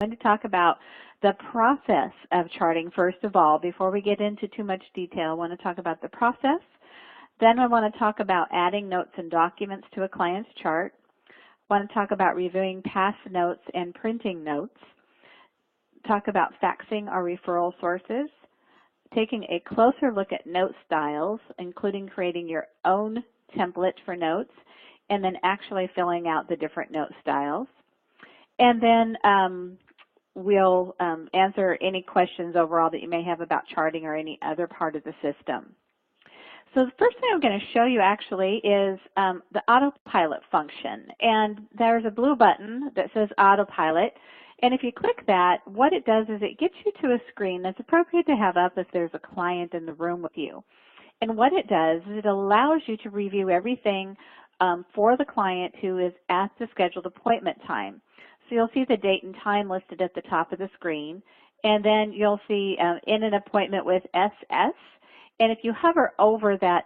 going to talk about the process of charting first of all. Before we get into too much detail, I want to talk about the process. Then I want to talk about adding notes and documents to a client's chart. I want to talk about reviewing past notes and printing notes. Talk about faxing our referral sources. Taking a closer look at note styles, including creating your own template for notes, and then actually filling out the different note styles. And then we'll answer any questions overall that you may have about charting or any other part of the system. So the first thing I'm going to show you actually is the Autopilot function. And there's a blue button that says Autopilot. And if you click that, what it does is it gets you to a screen that's appropriate to have up if there's a client in the room with you. And what it does is it allows you to review everything for the client who is at the scheduled appointment time. So you'll see the date and time listed at the top of the screen, and then you'll see in an appointment with SS, and if you hover over that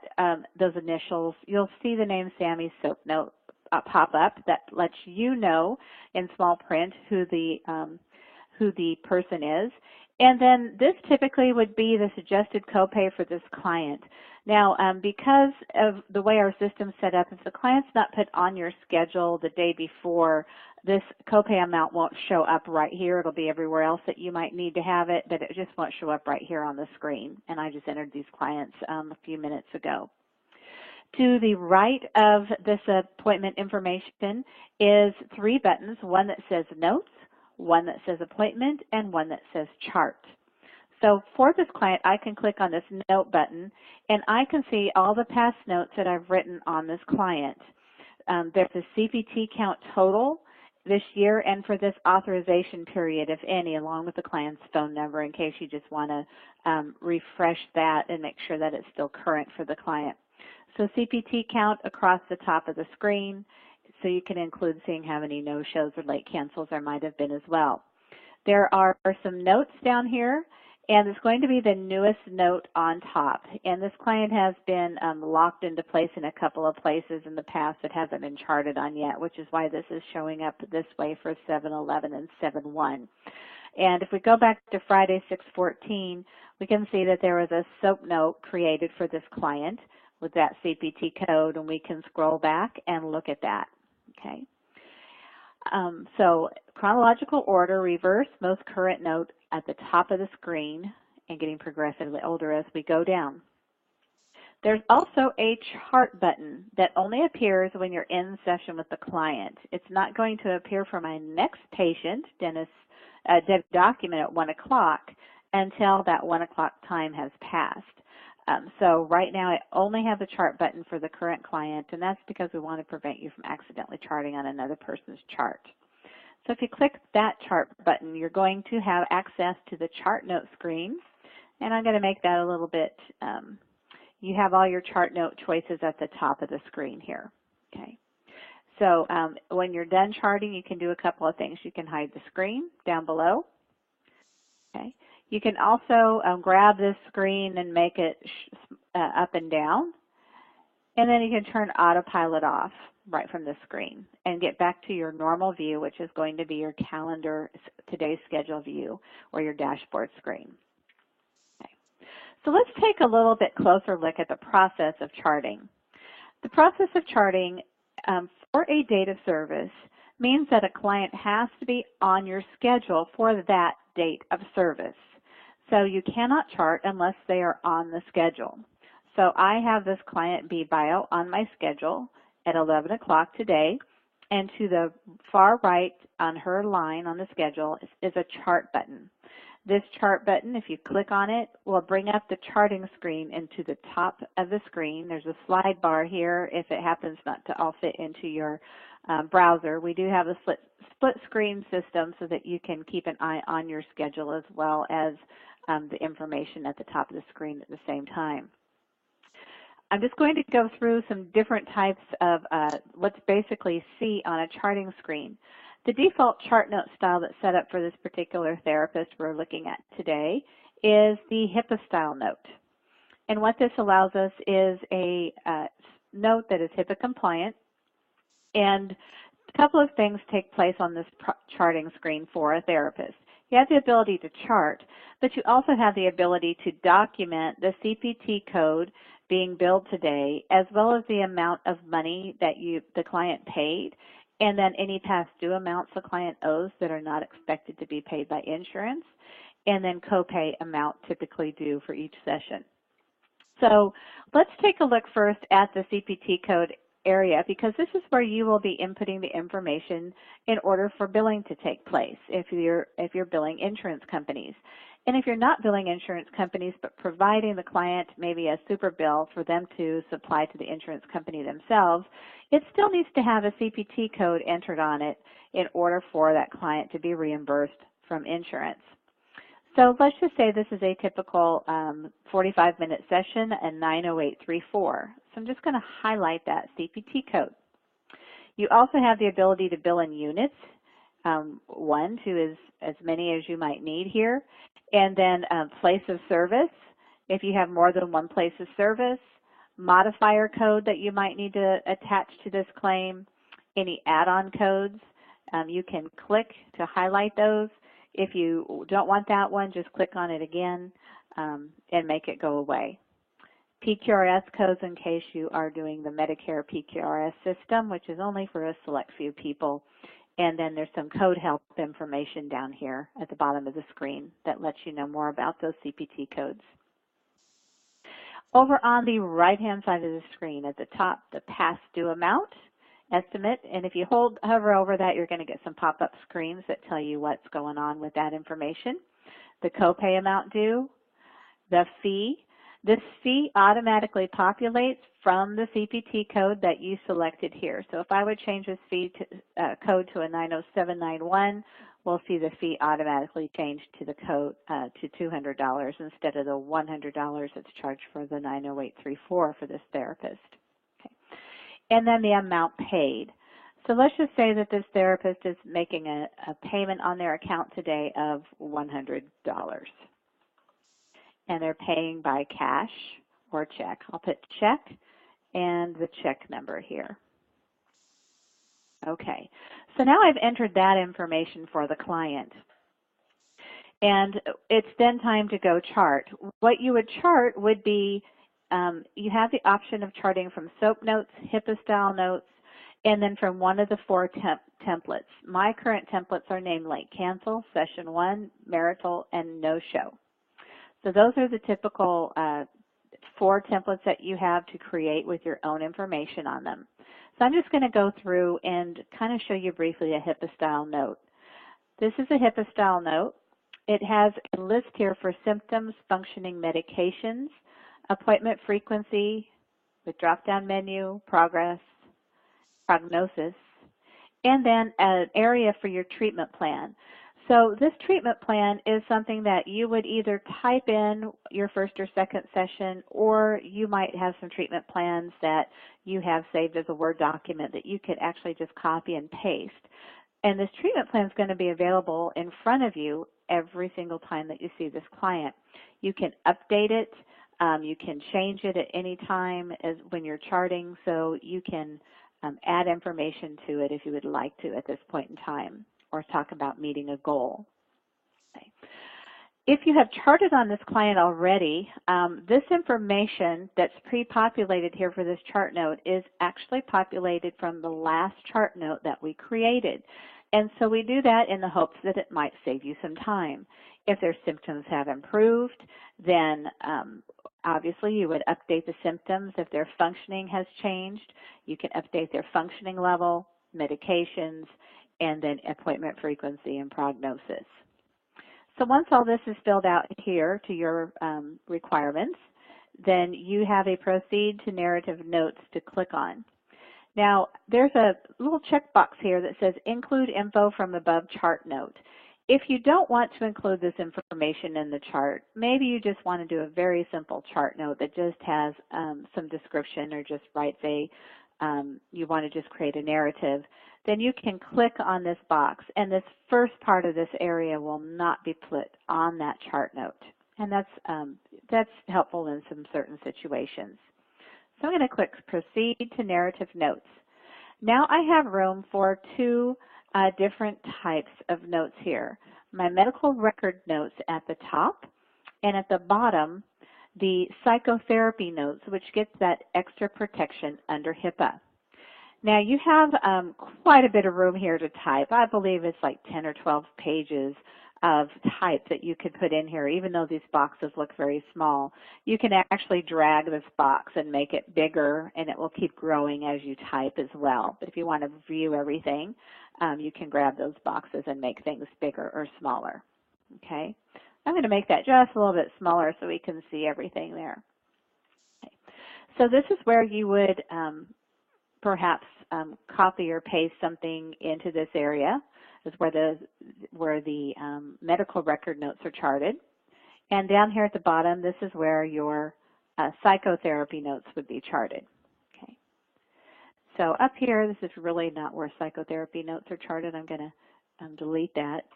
those initials, you'll see the name Sammy's Soap Note pop up that lets you know in small print who the person is. And then this typically would be the suggested copay for this client. Now, because of the way our system's set up, if the client's not put on your schedule the day before, this copay amount won't show up right here. It'll be everywhere else that you might need to have it, but it just won't show up right here on the screen. And I just entered these clients a few minutes ago. To the right of this appointment information is 3 buttons, one that says Notes, one that says Appointment, and one that says Chart. So for this client, I can click on this Note button, and I can see all the past notes that I've written on this client. There's a CPT count total this year and for this authorization period, if any, along with the client's phone number in case you just want to refresh that and make sure that it's still current for the client. So CPT count across the top of the screen, so you can include seeing how many no-shows or late cancels there might have been as well. There are some notes down here, and it's going to be the newest note on top. And this client has been locked into place in a couple of places in the past that hasn't been charted on yet, which is why this is showing up this way for 7/11 and 7/1. And if we go back to Friday 6/14, we can see that there was a soap note created for this client with that CPT code, and we can scroll back and look at that. Okay. So chronological order, reverse most current note at the top of the screen and getting progressively older as we go down. There's also a chart button that only appears when you're in session with the client. It's not going to appear for my next patient, document at 1 o'clock until that 1 o'clock time has passed. So right now I only have the chart button for the current client, and that's because we want to prevent you from accidentally charting on another person's chart. So if you click that chart button, you're going to have access to the chart note screen, and I'm going to make that a little bit, you have all your chart note choices at the top of the screen here. Okay. So when you're done charting, you can do a couple of things. You can hide the screen down below. Okay. You can also grab this screen and make it up and down, and then you can turn Autopilot off right from the screen and get back to your normal view, which is going to be your calendar, today's schedule view, or your dashboard screen. Okay. So let's take a little bit closer look at the process of charting. The process of charting for a date of service means that a client has to be on your schedule for that date of service. So you cannot chart unless they are on the schedule. So I have this client B-Bio on my schedule at 11 o'clock today, and to the far right on her line on the schedule is a chart button. This chart button, if you click on it, will bring up the charting screen into the top of the screen. There's a slide bar here if it happens not to all fit into your browser. We do have a split screen system so that you can keep an eye on your schedule as well as the information at the top of the screen at the same time. I'm just going to go through some different types of let's basically see on a charting screen. The default chart note style that's set up for this particular therapist we're looking at today is the HIPAA style note. And what this allows us is a note that is HIPAA compliant, and A couple of things take place on this charting screen for a therapist. You have the ability to chart, but you also have the ability to document the CPT code being billed today, as well as the amount of money that the client paid, and then any past due amounts the client owes that are not expected to be paid by insurance, and then copay amount typically due for each session. So let's take a look first at the CPT code area, because this is where you will be inputting the information in order for billing to take place if you're billing insurance companies. And if you're not billing insurance companies but providing the client maybe a super bill for them to supply to the insurance company themselves, it still needs to have a CPT code entered on it in order for that client to be reimbursed from insurance. So let's just say this is a typical 45-minute session, a 90834. So I'm just going to highlight that CPT code. You also have the ability to bill in units, 1 to as many as you might need here, and then place of service, if you have more than one place of service, modifier code that you might need to attach to this claim, any add-on codes. You can click to highlight those. If you don't want that one, just click on it again and make it go away. PQRS codes in case you are doing the Medicare PQRS system, which is only for a select few people. And then there's some code help information down here at the bottom of the screen that lets you know more about those CPT codes. Over on the right-hand side of the screen at the top, the past due amount estimate, and if you hover over that, you're going to get some pop-up screens that tell you what's going on with that information. The copay amount due, the fee. This fee automatically populates from the CPT code that you selected here. So if I would change this fee code to a 90791, we'll see the fee automatically change to the code to $200 instead of the $100 that's charged for the 90834 for this therapist. And then the amount paid. So let's just say that this therapist is making a payment on their account today of $100. And they're paying by cash or check. I'll put check and the check number here. Okay, so now I've entered that information for the client. And it's then time to go chart. What you would chart would be you have the option of charting from SOAP notes, HIPAA style notes, and then from one of the 4 templates. My current templates are named like cancel, session 1, marital, and no show. So those are the typical 4 templates that you have to create with your own information on them. So I'm just going to go through and kind of show you briefly a HIPAA style note. This is a HIPAA style note. It has a list here for symptoms, functioning medications, appointment frequency with drop-down menu, progress, prognosis, and then an area for your treatment plan. So this treatment plan is something that you would either type in your first or second session, or you might have some treatment plans that you have saved as a Word document that you could actually just copy and paste. And this treatment plan is going to be available in front of you every single time that you see this client. You can update it. You can change it at any time when you're charting, so you can add information to it if you would like to at this point in time, or talk about meeting a goal. Okay. If you have charted on this client already, this information that's pre-populated here for this chart note is actually populated from the last chart note that we created. And so we do that in the hopes that it might save you some time. If their symptoms have improved, then obviously you would update the symptoms. If their functioning has changed, you can update their functioning level, medications, and then appointment frequency and prognosis. So once all this is filled out here to your requirements, then you have a proceed to narrative notes to click on. Now, there's a little checkbox here that says include info from above chart note. If you don't want to include this information in the chart, maybe you just want to do a very simple chart note that just has some description, or just writes you want to just create a narrative, then you can click on this box, and this first part of this area will not be put on that chart note. And that's helpful in some certain situations. So I'm going to click Proceed to Narrative Notes. Now I have room for two different types of notes here. My medical record notes at the top, and at the bottom, the psychotherapy notes, which gets that extra protection under HIPAA. Now you have quite a bit of room here to type. I believe it's like 10 or 12 pages of type that you could put in here, even though these boxes look very small. You can actually drag this box and make it bigger, and it will keep growing as you type as well. But if you want to view everything, you can grab those boxes and make things bigger or smaller. Okay, I'm going to make that just a little bit smaller so we can see everything there. Okay. So this is where you would perhaps copy or paste something into this area. Is where the medical record notes are charted. And down here at the bottom, this is where your psychotherapy notes would be charted. Okay. So up here, this is really not where psychotherapy notes are charted. I'm going to delete that.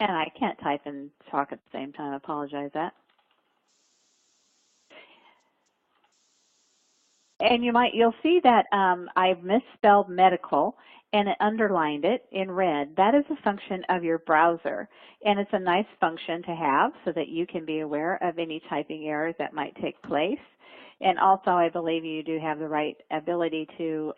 And I can't type and talk at the same time. I apologize for that. And you'll see that I've misspelled medical and it underlined it in red. That is a function of your browser, and it's a nice function to have so that you can be aware of any typing errors that might take place. And also, I believe you do have the right ability to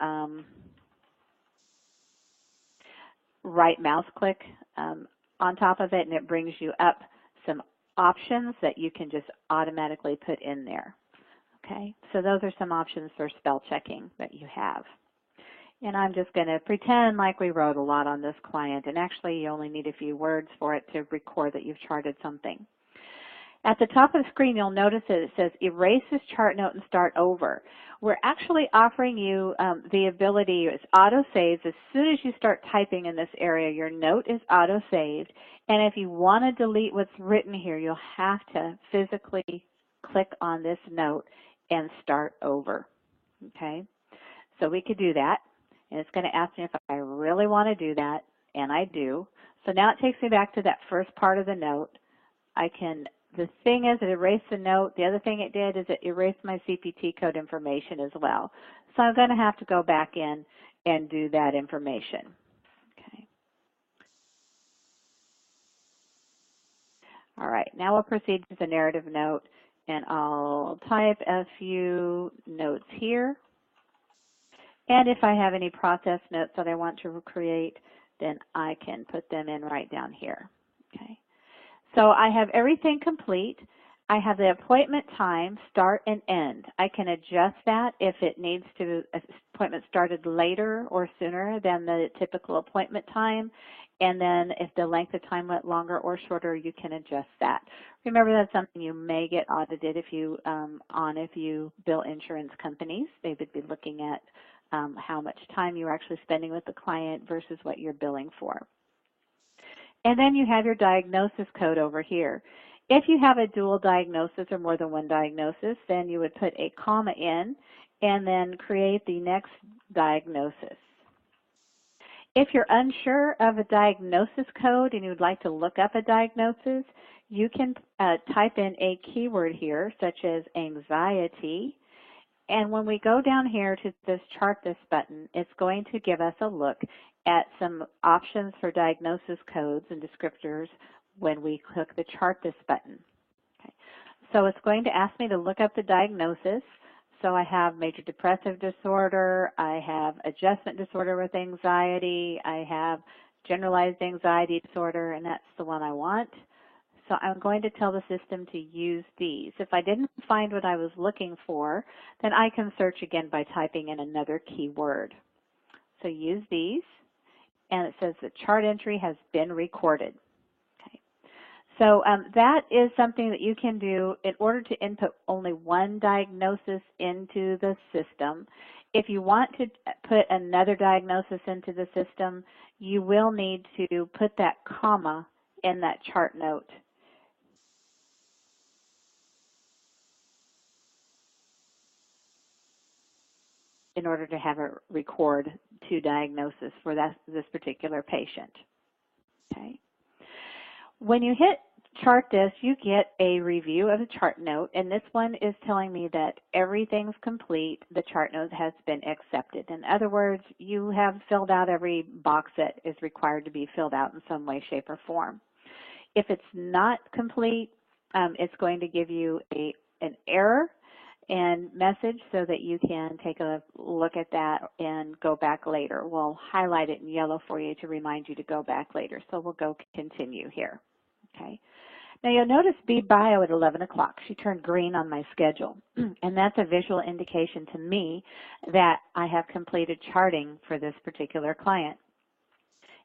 right mouse click on top of it, and it brings you up some options that you can just automatically put in there. Okay, so those are some options for spell checking that you have. And I'm just going to pretend like we wrote a lot on this client, and actually you only need a few words for it to record that you've charted something. At the top of the screen, you'll notice that it says erase this chart note and start over. We're actually offering you the ability, it's auto-saves. As soon as you start typing in this area, your note is auto-saved. And if you want to delete what's written here, you'll have to physically click on this note and start over. Okay, so we could do that, and it's going to ask me if I really want to do that, and I do. So now it takes me back to that first part of the note. The thing is, it erased the note. The other thing it did is it erased my CPT code information as well. So I'm going to have to go back in and do that information. Okay. All right, now we'll proceed to the narrative note, and I'll type a few notes here. And if I have any process notes that I want to create, then I can put them in right down here. Okay. So I have everything complete. I have the appointment time, start and end. I can adjust that if it needs to, appointment started later or sooner than the typical appointment time. And then if the length of time went longer or shorter, you can adjust that. Remember, that's something you may get audited if you bill insurance companies. They would be looking at how much time you're actually spending with the client versus what you're billing for. And then you have your diagnosis code over here. If you have a dual diagnosis or more than one diagnosis, then you would put a comma in and then create the next diagnosis. If you're unsure of a diagnosis code and you would like to look up a diagnosis, you can type in a keyword here, such as anxiety. And when we go down here to this Chart This button, it's going to give us a look at some options for diagnosis codes and descriptors when we click the Chart This button. Okay. So it's going to ask me to look up the diagnosis. So I have major depressive disorder, I have adjustment disorder with anxiety, I have generalized anxiety disorder, and that's the one I want. So I'm going to tell the system to use these. If I didn't find what I was looking for, then I can search again by typing in another keyword. So use these, and it says the chart entry has been recorded. Okay. So that is something that you can do in order to input only one diagnosis into the system. If you want to put another diagnosis into the system, you will need to put that comma in that chart note. In order to have it record two diagnoses for this particular patient. Okay. When you hit chart this, you get a review of the chart note, and this one is telling me that everything's complete. The chart note has been accepted. In other words, you have filled out every box that is required to be filled out in some way, shape, or form. If it's not complete, it's going to give you an error and message so that you can take a look at that and go back later. We'll highlight it in yellow for you to remind you to go back later. So we'll go continue here. Okay. Now you'll notice B Bio at 11 o'clock. She turned green on my schedule, and that's a visual indication to me that I have completed charting for this particular client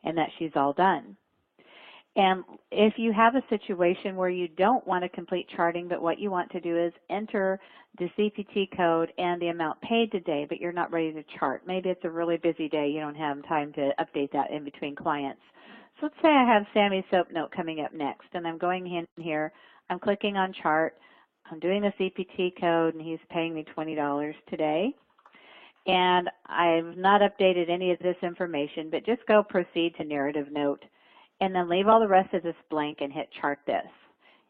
and that she's all done. And if you have a situation where you don't want to complete charting, but what you want to do is enter the CPT code and the amount paid today, but you're not ready to chart. Maybe it's a really busy day. You don't have time to update that in between clients. So let's say I have Sammy's soap note coming up next, and I'm going in here. I'm clicking on chart. I'm doing the CPT code, and he's paying me $20 today. And I've not updated any of this information, but just go proceed to narrative note, and then leave all the rest of this blank and hit chart this.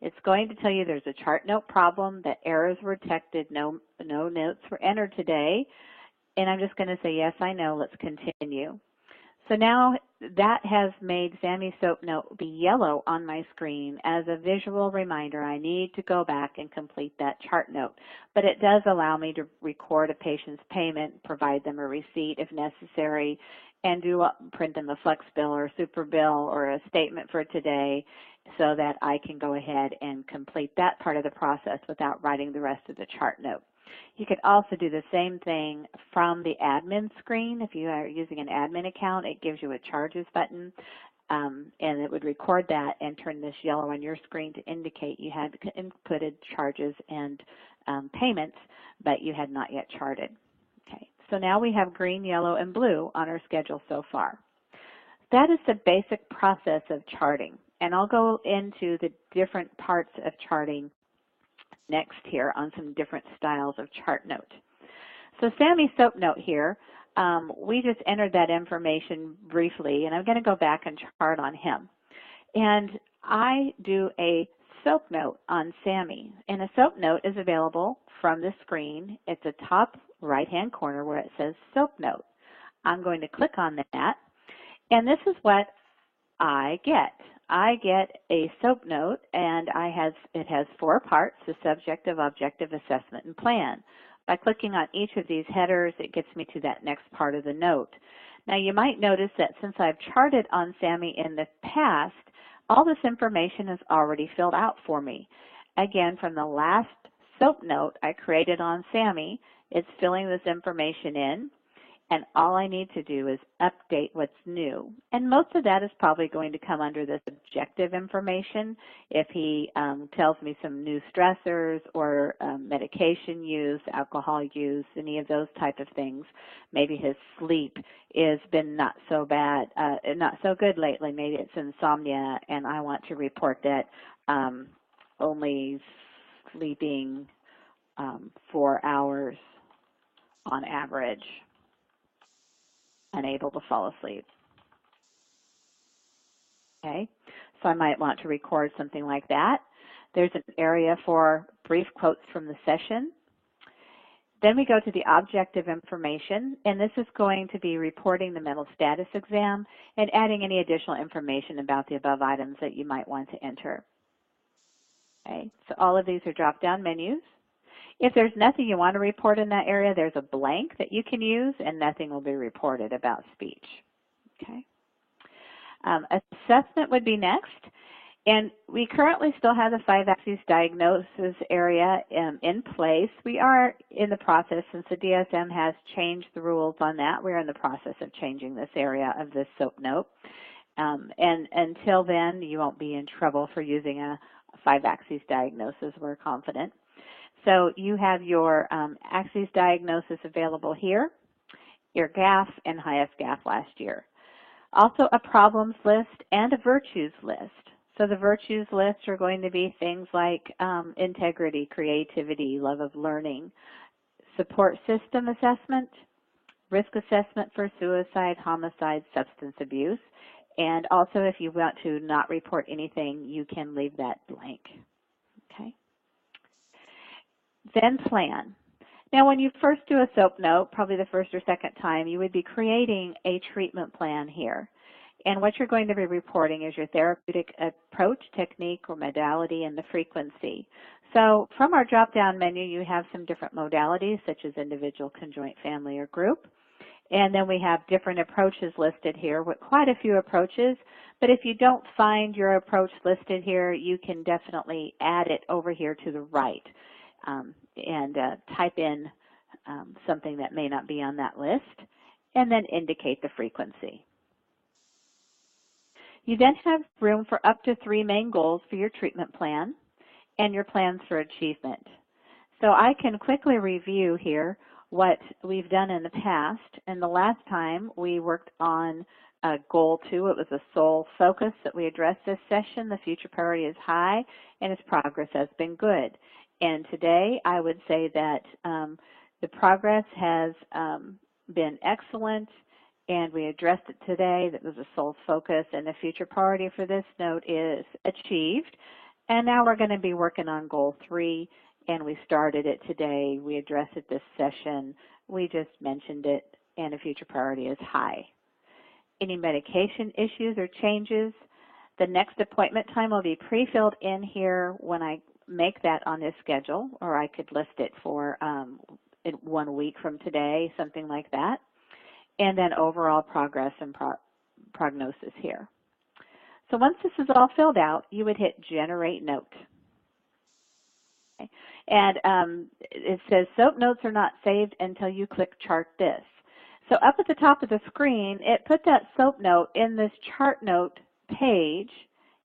It's going to tell you there's a chart note problem, that errors were detected, no notes were entered today, and I'm just going to say, yes, I know, let's continue. So now that has made Sammy's soap note be yellow on my screen as a visual reminder I need to go back and complete that chart note. But it does allow me to record a patient's payment, provide them a receipt if necessary, and print them a flex bill or a super bill or a statement for today so that I can go ahead and complete that part of the process without writing the rest of the chart note. You could also do the same thing from the admin screen. If you are using an admin account, it gives you a charges button, and it would record that and turn this yellow on your screen to indicate you had inputted charges and payments, but you had not yet charted. Okay, so now we have green, yellow, and blue on our schedule so far. That is the basic process of charting, and I'll go into the different parts of charting next here on some different styles of chart note. So Sammy's soap note here, we just entered that information briefly, and I'm going to go back and chart on him. And I do a soap note on Sammy, and a soap note is available from the screen. It's the top right-hand corner where it says soap note. I'm going to click on that, and this is what I get. I get a soap note, and it has 4 parts: the subjective, objective, assessment, and plan. By clicking on each of these headers, it gets me to that next part of the note. Now you might notice that since I've charted on Sammy in the past, all this information is already filled out for me. Again, from the last soap note I created on Sammy, it's filling this information in, and all I need to do is update what's new. And most of that is probably going to come under this objective information. If he tells me some new stressors or medication use, alcohol use, any of those type of things. Maybe his sleep has been not so bad, not so good lately. Maybe it's insomnia, and I want to report that only sleeping 4 hours on average, unable to fall asleep. Okay, so I might want to record something like that. There's an area for brief quotes from the session. Then we go to the objective information, and this is going to be reporting the mental status exam and adding any additional information about the above items that you might want to enter. Okay, so all of these are drop-down menus. If there's nothing you want to report in that area, there's a blank that you can use, and nothing will be reported about speech. Okay. Assessment would be next, and we currently still have the 5-axis diagnosis area in place. We are in the process, since the DSM has changed the rules on that, we're in the process of changing this area of this SOAP note. And until then, you won't be in trouble for using a 5-axis diagnosis, we're confident. So you have your axis diagnosis available here, your GAF and highest GAF last year. Also a problems list and a virtues list. So the virtues list are going to be things like integrity, creativity, love of learning, support system assessment, risk assessment for suicide, homicide, substance abuse, And also, if you want to not report anything, you can leave that blank. Okay. Then plan. Now, when you first do a SOAP note, probably the first or second time, you would be creating a treatment plan here. And what you're going to be reporting is your therapeutic approach, technique, or modality, and the frequency. So from our drop-down menu, you have some different modalities, such as individual, conjoint, family, or group. And then we have different approaches listed here, with quite a few approaches. But if you don't find your approach listed here, you can definitely add it over here to the right and type in something that may not be on that list, and then indicate the frequency. You then have room for up to 3 main goals for your treatment plan and your plans for achievement. So I can quickly review here what we've done in the past. And the last time we worked on goal 2, it was a sole focus that we addressed this session. The future priority is high and its progress has been good. And today I would say that the progress has been excellent, and we addressed it today. That was a sole focus, and the future priority for this note is achieved. And now we're going to be working on goal 3, and we started it today. We addressed it this session. We just mentioned it, and the future priority is high. Any medication issues or changes, the next appointment time will be pre-filled in here when I make that on this schedule, or I could list it for 1 week from today, something like that. And then overall progress and prognosis here. So once this is all filled out, you would hit Generate Note. Okay. And it says SOAP notes are not saved until you click Chart This. So up at the top of the screen, it put that SOAP note in this Chart Note page.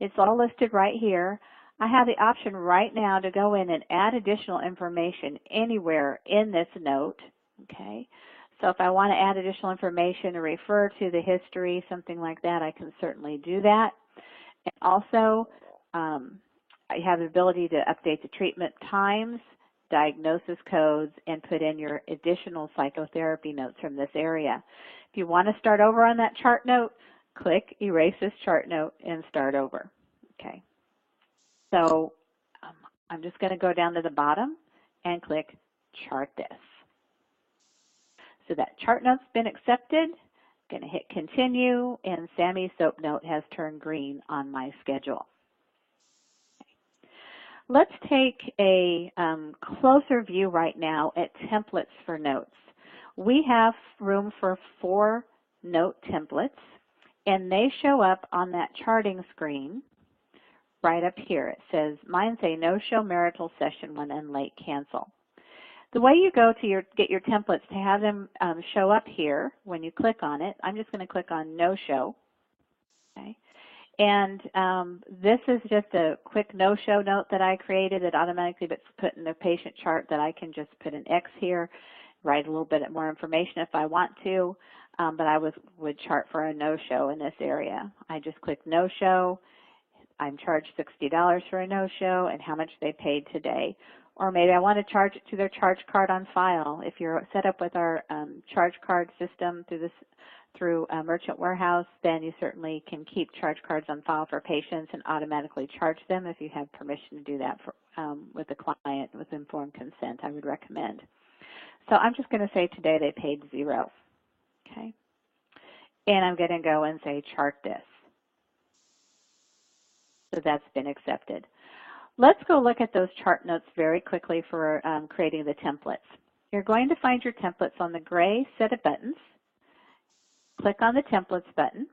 It's all listed right here. I have the option right now to go in and add additional information anywhere in this note. Okay. So if I want to add additional information or refer to the history, something like that, I can certainly do that. And also, I have the ability to update the treatment times, diagnosis codes, and put in your additional psychotherapy notes from this area. If you want to start over on that chart note, click Erase this chart note and start over. Okay. So I'm just going to go down to the bottom and click Chart This. So that chart note's been accepted. I'm going to hit Continue, and Sammy's SOAP note has turned green on my schedule. Okay. Let's take a closer view right now at templates for notes. We have room for 4 note templates, and they show up on that charting screen right up here. It says, mine say no-show marital session 1 and late cancel. The way you go to get your templates to have them show up here when you click on it, I'm just going to click on no-show. Okay. And this is just a quick no-show note that I created that automatically gets put in the patient chart that I can just put an X here, write a little bit more information if I want to, but I would chart for a no-show in this area. I just click no-show. I'm charged $60 for a no-show and how much they paid today. Or maybe I want to charge it to their charge card on file. If you're set up with our charge card system through Merchant Warehouse, then you certainly can keep charge cards on file for patients and automatically charge them if you have permission to do that with the client with informed consent. I would recommend. So I'm just going to say today they paid 0. Okay. And I'm going to go and say chart this. So that's been accepted. Let's go look at those chart notes very quickly for creating the templates. You're going to find your templates on the gray set of buttons. Click on the templates button.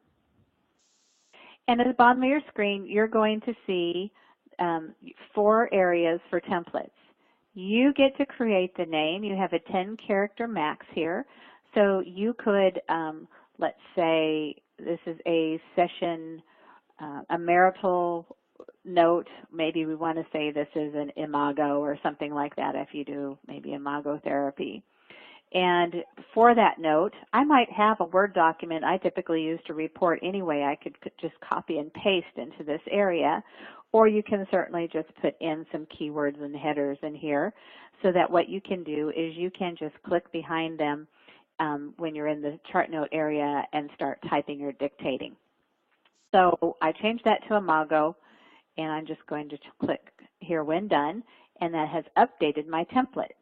And at the bottom of your screen, you're going to see 4 areas for templates. You get to create the name. You have a 10-character max here. So you could, let's say this is a session, a marital note. Maybe we want to say this is an imago or something like that if you do maybe imago therapy. And for that note, I might have a Word document I typically use to report anyway. I could just copy and paste into this area, or you can certainly just put in some keywords and headers in here so that what you can do is you can just click behind them when you're in the chart note area and start typing or dictating. So I changed that to Imago, and I'm just going to click here when done, and that has updated my template.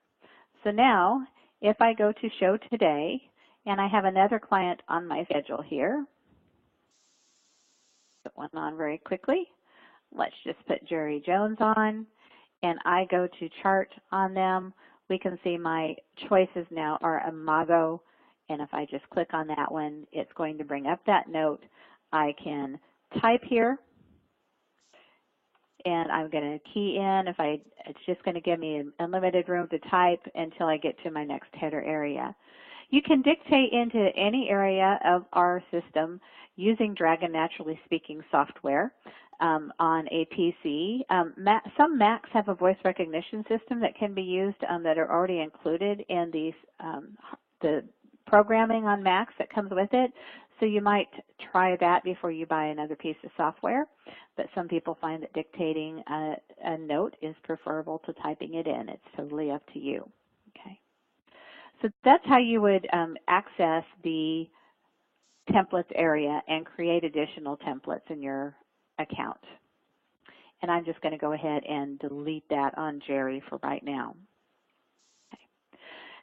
So now, if I go to show today, and I have another client on my schedule here, put one on very quickly. Let's just put Jerry Jones on, and I go to chart on them. We can see my choices now are Imago, and if I just click on that one, it's going to bring up that note. I can type here, and I'm going to key in. It's just going to give me unlimited room to type until I get to my next header area. You can dictate into any area of our system using Dragon Naturally Speaking software on a PC. Some Macs have a voice recognition system that can be used that are already included in the programming on Macs that comes with it. So you might try that before you buy another piece of software. But some people find that dictating a note is preferable to typing it in. It's totally up to you. Okay. So that's how you would access the templates area and create additional templates in your account. And I'm just going to go ahead and delete that on Jerry for right now. Okay.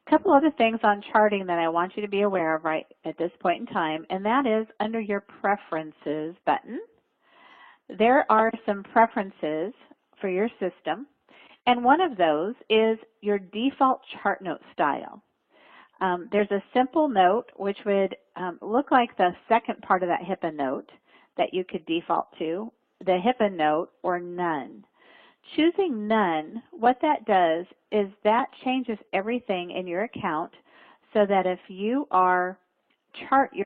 A couple other things on charting that I want you to be aware of right at this point in time, and that is under your Preferences button. There are some preferences for your system, and one of those is your default chart note style. There's a simple note, which would look like the second part of that HIPAA note that you could default to, the HIPAA note or none. Choosing none, what that does is that changes everything in your account so that if you are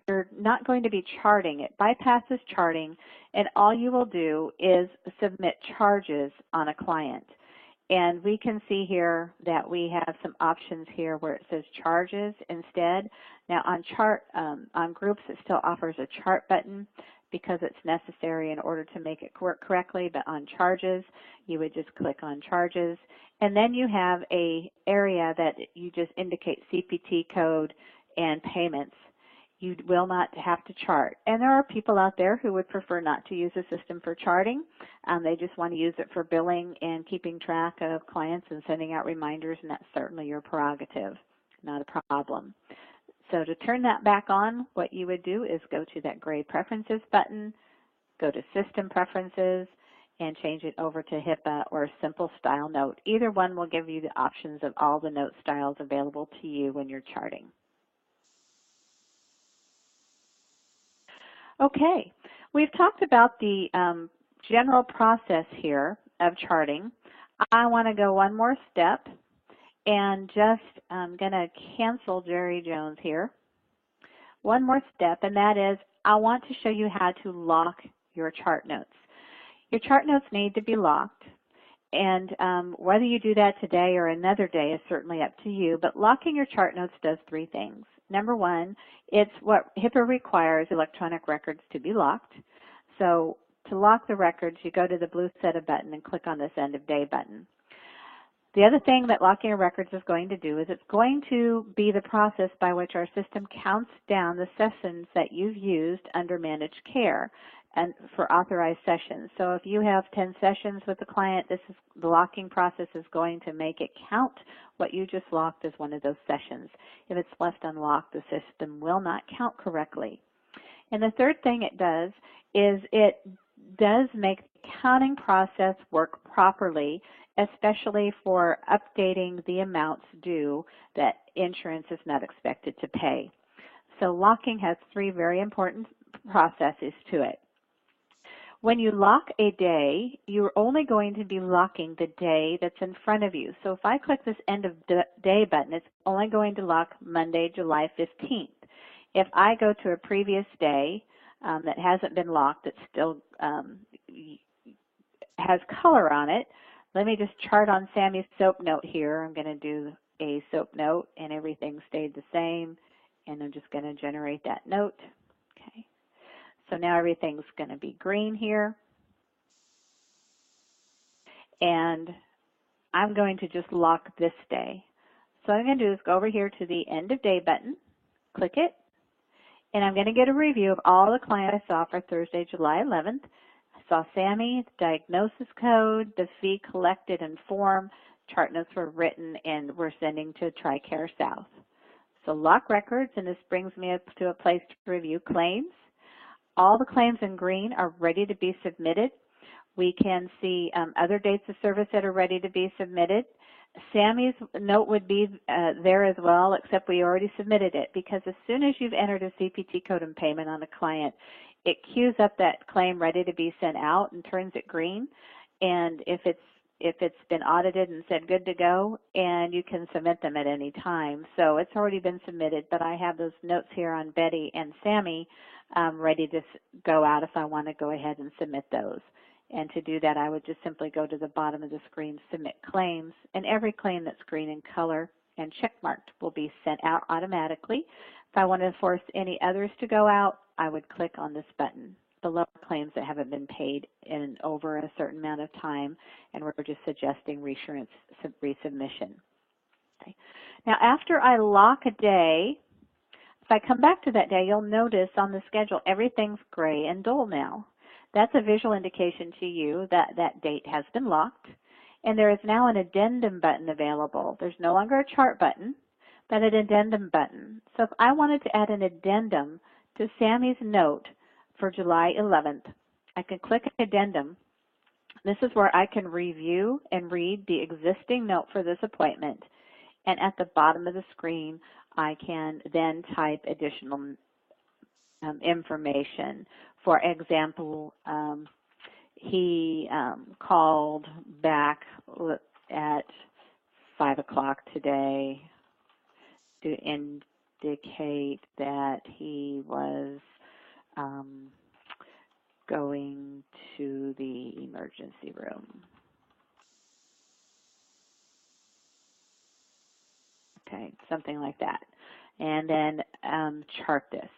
you're not going to be charting. It bypasses charting, and all you will do is submit charges on a client. And we can see here that we have some options here where it says charges instead. Now on groups, it still offers a chart button because it's necessary in order to make it work correctly, but on charges, you would just click on charges. And then you have a area that you just indicate CPT code and payments. You will not have to chart. And there are people out there who would prefer not to use the system for charting. They just want to use it for billing and keeping track of clients and sending out reminders, and that's certainly your prerogative, not a problem. So to turn that back on, what you would do is go to that gray Preferences button, go to System Preferences, and change it over to HIPAA or Simple Style Note. Either one will give you the options of all the note styles available to you when you're charting. Okay, we've talked about the general process here of charting. I want to go one more step and I'm going to cancel Jerry Jones here. One more step, and that is I want to show you how to lock your chart notes. Your chart notes need to be locked, and whether you do that today or another day is certainly up to you, but locking your chart notes does three things. Number one, it's what HIPAA requires electronic records to be locked. So to lock the records, you go to the blue Set a Button and click on this End of Day button. The other thing that locking your records is going to do is it's going to be the process by which our system counts down the sessions that you've used under managed care and for authorized sessions. So if you have 10 sessions with the client, the locking process is going to make it count what you just locked as one of those sessions. If it's left unlocked, the system will not count correctly. And the third thing it does is it does make the counting process work properly, especially for updating the amounts due that insurance is not expected to pay. So locking has three very important processes to it. When you lock a day, you're only going to be locking the day that's in front of you. So if I click this End of Day button, it's only going to lock Monday, July 15th. If I go to a previous day that hasn't been locked, that still has color on it, let me just chart on Sammy's soap note here. I'm going to do a soap note, and everything stayed the same, and I'm just going to generate that note. Okay. So now everything's going to be green here. And I'm going to just lock this day. So what I'm going to do is go over here to the End of Day button, click it, And I'm going to get a review of all the clients I saw for Thursday, July 11th. I saw Sammy, the diagnosis code, the fee collected and form, chart notes were written, and we're sending to TRICARE South. So lock records, and this brings me up to a place to review claims. All the claims in green are ready to be submitted. We can see other dates of service that are ready to be submitted. Sammy's note would be there as well, except we already submitted it, because as soon as you've entered a CPT code and payment on a client, it queues up that claim ready to be sent out and turns it green. And if it's been audited and said good to go, and you can submit them at any time. So it's already been submitted, but I have those notes here on Betty and Sammy ready to go out if I want to go ahead and submit those. And to do that, I would just simply go to the bottom of the screen, Submit Claims, and every claim that's green in color and checkmarked will be sent out automatically. If I want to force any others to go out, I would click on this button below claims that haven't been paid in over a certain amount of time, and we're just suggesting reassurance resubmission. Okay. Now, after I lock a day, if I come back to that day, you'll notice on the schedule everything's gray and dull now. That's a visual indication to you that that date has been locked, and there is now an addendum button available. There's no longer a chart button, but an addendum button. So if I wanted to add an addendum to Sammy's note for July 11th, I can click addendum. This is where I can review and read the existing note for this appointment, and at the bottom of the screen, I can then type additional information. For example, he called back at 5 o'clock today to indicate that he was going to the emergency room. Okay, something like that. And then chart this.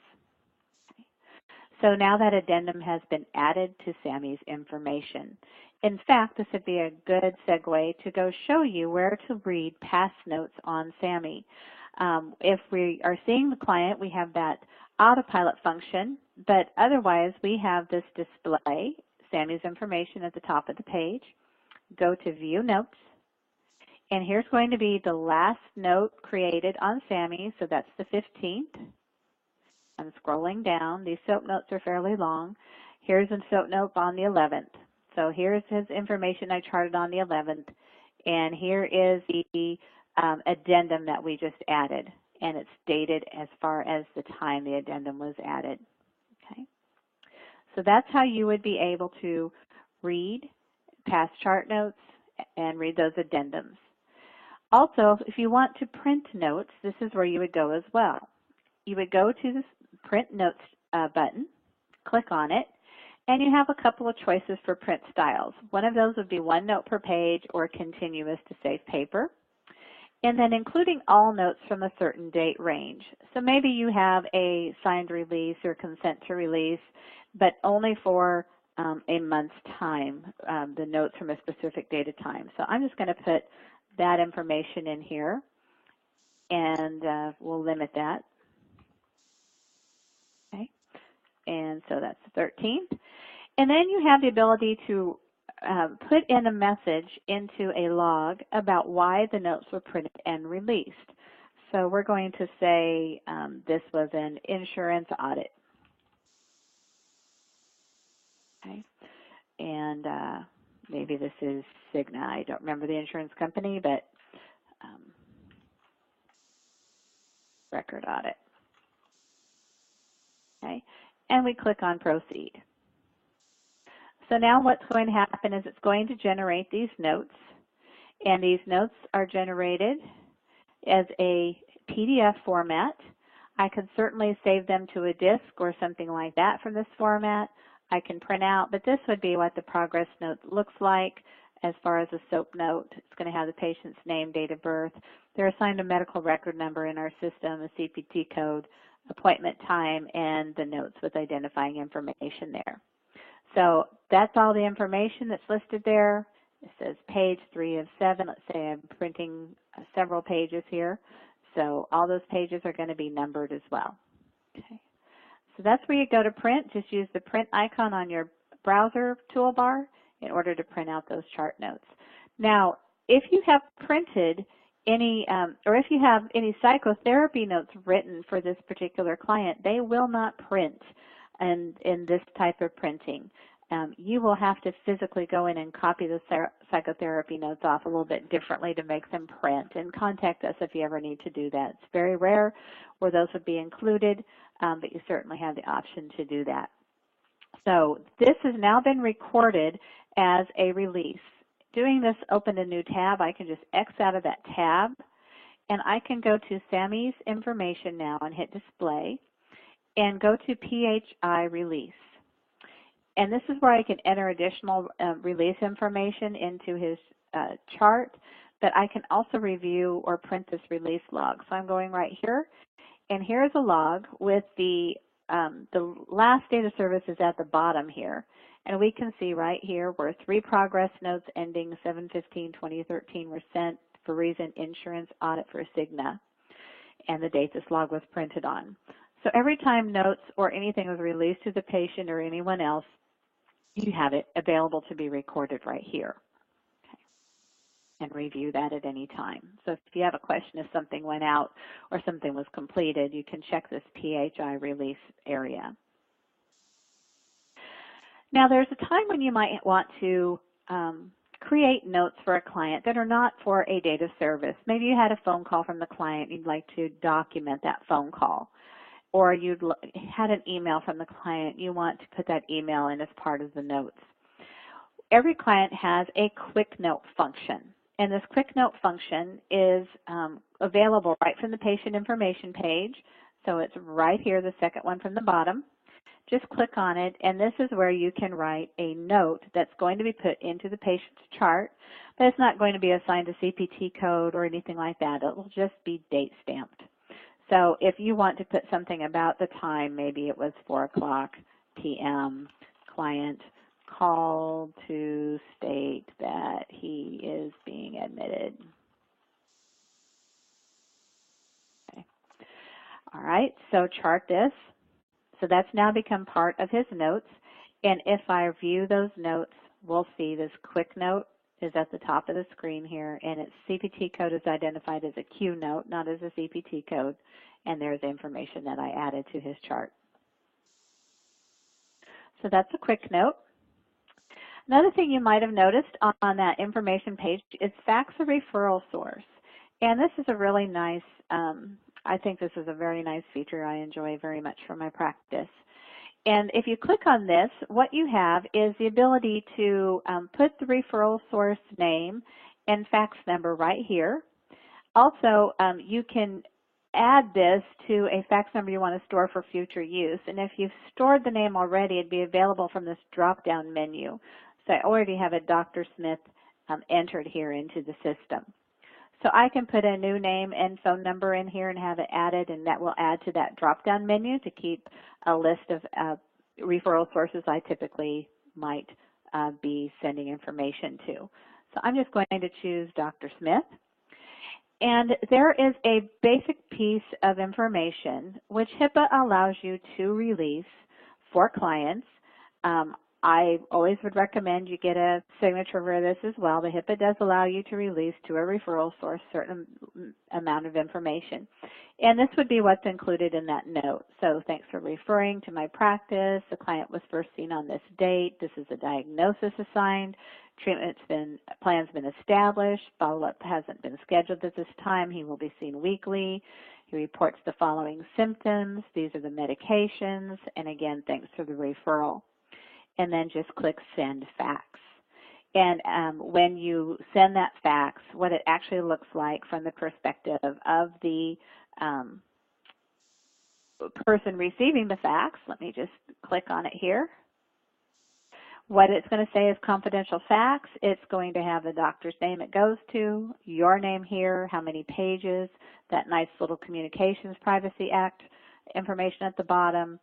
So now that addendum has been added to Sammy's information. In fact, this would be a good segue to go show you where to read past notes on Sammy. If we are seeing the client, we have that autopilot function, but otherwise we have this display, Sammy's information at the top of the page. Go to View Notes, and here's going to be the last note created on Sammy, so that's the 15th. I'm scrolling down. These SOAP notes are fairly long. Here's a SOAP note on the 11th. So here's his information I charted on the 11th, and here is the addendum that we just added, and it's dated as far as the time the addendum was added. Okay. So that's how you would be able to read past chart notes and read those addendums. Also, if you want to print notes, this is where you would go as well. You would go to this Print Notes button, click on it, and you have a couple of choices for print styles. One of those would be one note per page or continuous to save paper, and then including all notes from a certain date range. So maybe you have a signed release or consent to release, but only for a month's time, the notes from a specific date of time. So I'm just going to put that information in here, and we'll limit that. Okay, and so that's the 13th. And then you have the ability to put in a message into a log about why the notes were printed and released. So we're going to say this was an insurance audit. Okay, and maybe this is Cigna. I don't remember the insurance company, but record audit. Okay, and we click on Proceed. So now what's going to happen is it's going to generate these notes, and these notes are generated as a PDF format. I could certainly save them to a disk or something like that from this format. I can print out, but this would be what the progress note looks like as far as a SOAP note. It's going to have the patient's name, date of birth. They're assigned a medical record number in our system, a CPT code, appointment time, and the notes with identifying information there. So that's all the information that's listed there. It says page 3 of 7. Let's say I'm printing several pages here. So all those pages are going to be numbered as well. Okay. So that's where you go to print. Just use the print icon on your browser toolbar in order to print out those chart notes. Now, if you have printed any, or if you have any psychotherapy notes written for this particular client, they will not print in this type of printing. You will have to physically go in and copy the psychotherapy notes off a little bit differently to make them print, and contact us if you ever need to do that. It's very rare where those would be included, but you certainly have the option to do that. So this has now been recorded as a release. Doing this, open a new tab, I can just X out of that tab, and I can go to Sammy's information now and hit display and go to PHI release. And this is where I can enter additional release information into his chart, but I can also review or print this release log. So I'm going right here, and here's a log with the last date of service is at the bottom here. And we can see right here where 3 progress notes ending 7/15/2013 were sent for reason insurance audit for Cigna, and the date this log was printed on. So every time notes or anything was released to the patient or anyone else, you have it available to be recorded right here. Okay. And review that at any time. So if you have a question if something went out or something was completed, you can check this PHI release area. Now there's a time when you might want to create notes for a client that are not for a date of service. Maybe you had a phone call from the client, you'd like to document that phone call. Or you had an email from the client, you want to put that email in as part of the notes. Every client has a quick note function, and this quick note function is available right from the patient information page. So it's right here, the second one from the bottom. Just click on it, and this is where you can write a note that's going to be put into the patient's chart, but it's not going to be assigned a CPT code or anything like that. It will just be date stamped. So if you want to put something about the time, maybe it was 4:00 p.m., client called to state that he is being admitted. Okay. All right, so chart this. So that's now become part of his notes. And if I view those notes, we'll see this quick note is at the top of the screen here, and its CPT code is identified as a Q note, not as a CPT code, and there's the information that I added to his chart. So that's a quick note. Another thing you might have noticed on that information page is fax a referral source. And this is a really nice, I think this is a very nice feature I enjoy very much for my practice. And if you click on this, what you have is the ability to put the referral source name and fax number right here. Also, you can add this to a fax number you want to store for future use. And if you've stored the name already, it'd be available from this drop-down menu. So I already have a Dr. Smith entered here into the system. So I can put a new name and phone number in here and have it added, and that will add to that drop-down menu to keep a list of referral sources I typically might be sending information to. So I'm just going to choose Dr. Smith. And there is a basic piece of information which HIPAA allows you to release for clients. I always would recommend you get a signature for this as well. The HIPAA does allow you to release to a referral source a certain amount of information. And this would be what's included in that note. So thanks for referring to my practice. The client was first seen on this date. This is a diagnosis assigned. Treatment plan's been established. Follow-up hasn't been scheduled at this time. He will be seen weekly. He reports the following symptoms. These are the medications. And again, thanks for the referral. And then just click Send Fax. And when you send that fax, what it actually looks like from the perspective of the person receiving the fax, let me just click on it here. What it's going to say is confidential fax. It's going to have the doctor's name it goes to, your name here, how many pages, that nice little Communications Privacy Act information at the bottom,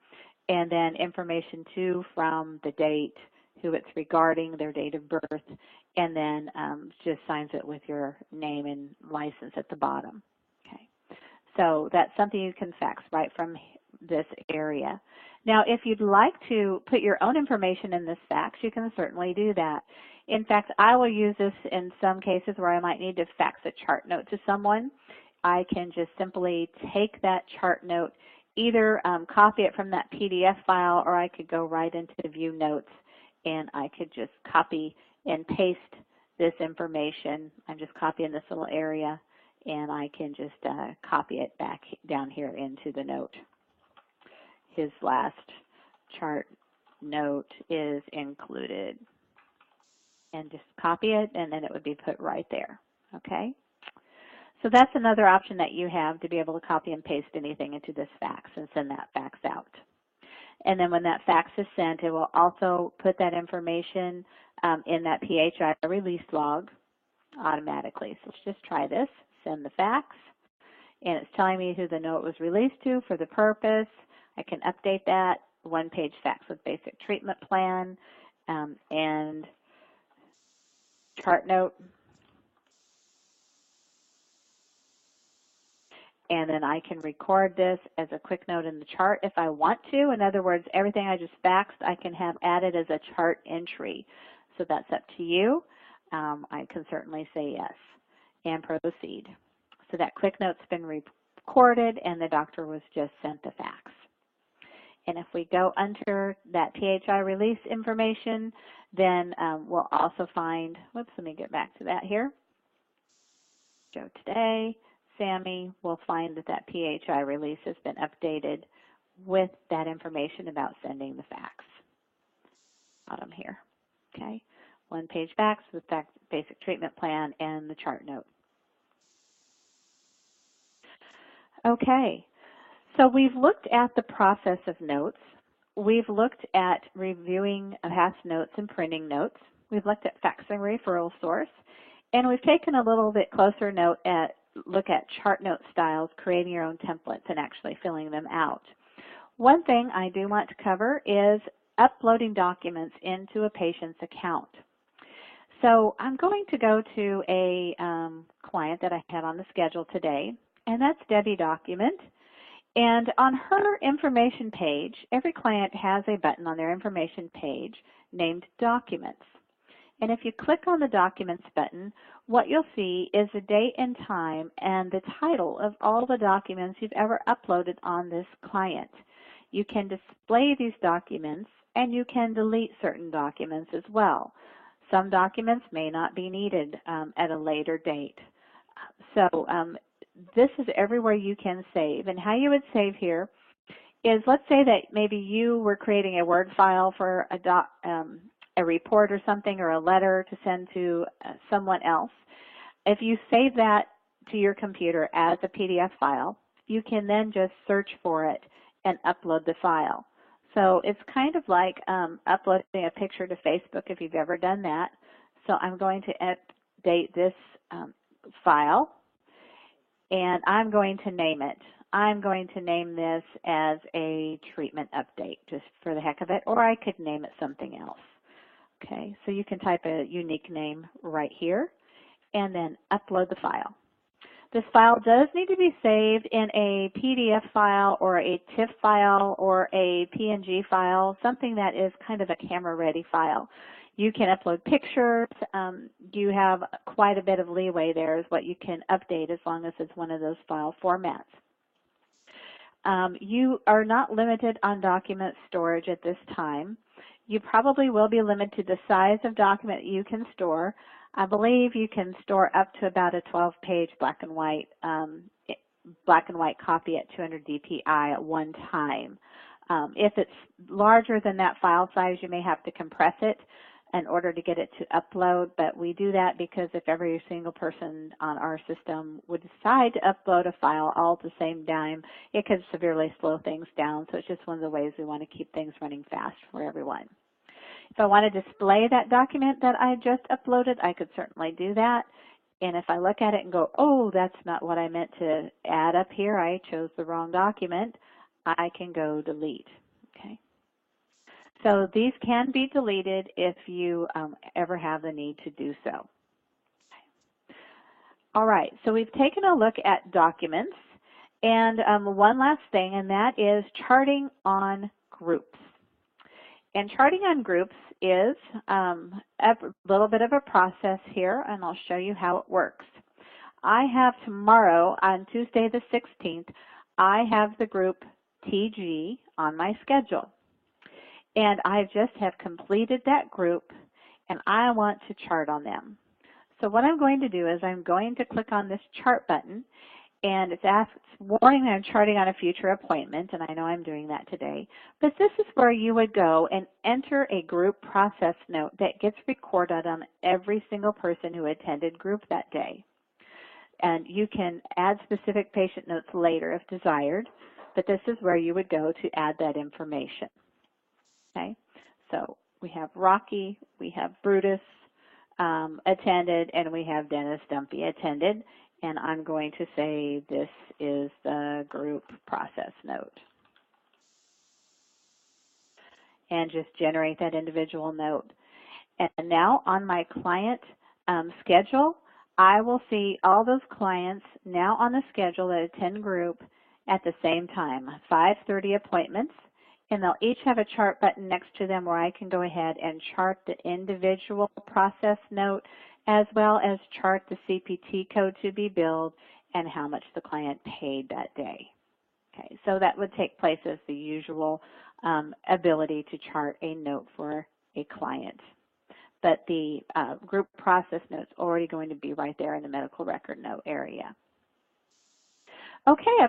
and then information too from the date, who it's regarding, their date of birth, and then just signs it with your name and license at the bottom. Okay, so that's something you can fax right from this area. Now, if you'd like to put your own information in this fax, you can certainly do that. In fact, I will use this in some cases where I might need to fax a chart note to someone. I can just simply take that chart note, either copy it from that PDF file, or I could go right into View Notes and I could just copy and paste this information. I'm just copying this little area, and I can just copy it back down here into the note. His last chart note is included. And just copy it, and then it would be put right there. Okay? So that's another option that you have to be able to copy and paste anything into this fax and send that fax out. And then when that fax is sent, it will also put that information in that PHI release log automatically. So let's just try this. Send the fax, and it's telling me who the note was released to for the purpose. I can update that. One-page fax with basic treatment plan and chart note. And then I can record this as a quick note in the chart if I want to. In other words, everything I just faxed, I can have added as a chart entry. So that's up to you. I can certainly say yes and proceed. So that quick note's been recorded, and the doctor was just sent the fax. And if we go under that PHI release information, then we'll also find, whoops, let me get back to that here. Joe today. Sammy will find that that PHI release has been updated with that information about sending the fax. Bottom here, okay? One-page fax with that basic treatment plan and the chart note. Okay, so we've looked at the process of notes. We've looked at reviewing past notes and printing notes. We've looked at faxing referral source, and we've taken a little bit closer look at chart note styles, creating your own templates and actually filling them out. One thing I do want to cover is uploading documents into a patient's account. So I'm going to go to a client that I had on the schedule today, and that's Debbie Document. And on her information page, every client has a button on their information page named Documents. And if you click on the Documents button, what you'll see is the date and time and the title of all the documents you've ever uploaded on this client. You can display these documents, and you can delete certain documents as well. Some documents may not be needed at a later date. So this is everywhere you can save. And how you would save here is, let's say that maybe you were creating a Word file for a report or something, or a letter to send to someone else. If you save that to your computer as a PDF file, you can then just search for it and upload the file. So it's kind of like uploading a picture to Facebook, if you've ever done that. So I'm going to update this file, and I'm going to name it. I'm going to name this as a treatment update, just for the heck of it, or I could name it something else. Okay, so you can type a unique name right here and then upload the file. This file does need to be saved in a PDF file or a TIFF file or a PNG file, something that is kind of a camera-ready file. You can upload pictures. You have quite a bit of leeway there is what you can update, as long as it's one of those file formats. You are not limited on document storage at this time. You probably will be limited to the size of document you can store. I believe you can store up to about a 12-page black and white copy at 200 dpi at one time. If it's larger than that file size, you may have to compress it in order to get it to upload, but we do that because if every single person on our system would decide to upload a file all at the same time, it could severely slow things down. So it's just one of the ways we want to keep things running fast for everyone. If I want to display that document that I just uploaded, I could certainly do that. And if I look at it and go, oh, that's not what I meant to add up here, I chose the wrong document, I can go delete. Okay. So these can be deleted if you ever have the need to do so. All right, so we've taken a look at documents, And one last thing, and that is charting on groups. And charting on groups is a little bit of a process here, and I'll show you how it works. I have tomorrow, on Tuesday the 16th, I have the group TG on my schedule. And I just have completed that group, and I want to chart on them. So what I'm going to do is I'm going to click on this chart button, and it's warning that I'm charting on a future appointment, and I know I'm doing that today. But this is where you would go and enter a group process note that gets recorded on every single person who attended group that day. And you can add specific patient notes later if desired, but this is where you would go to add that information. Okay, so we have Rocky, we have Brutus attended, and we have Dennis Dumpy attended. And I'm going to say this is the group process note. And just generate that individual note. And now on my client schedule, I will see all those clients now on the schedule that attend group at the same time, 5:30 appointments. And they'll each have a chart button next to them where I can go ahead and chart the individual process note as well as chart the CPT code to be billed and how much the client paid that day. Okay, so that would take place as the usual ability to chart a note for a client. But the group process note's already going to be right there in the medical record note area. Okay.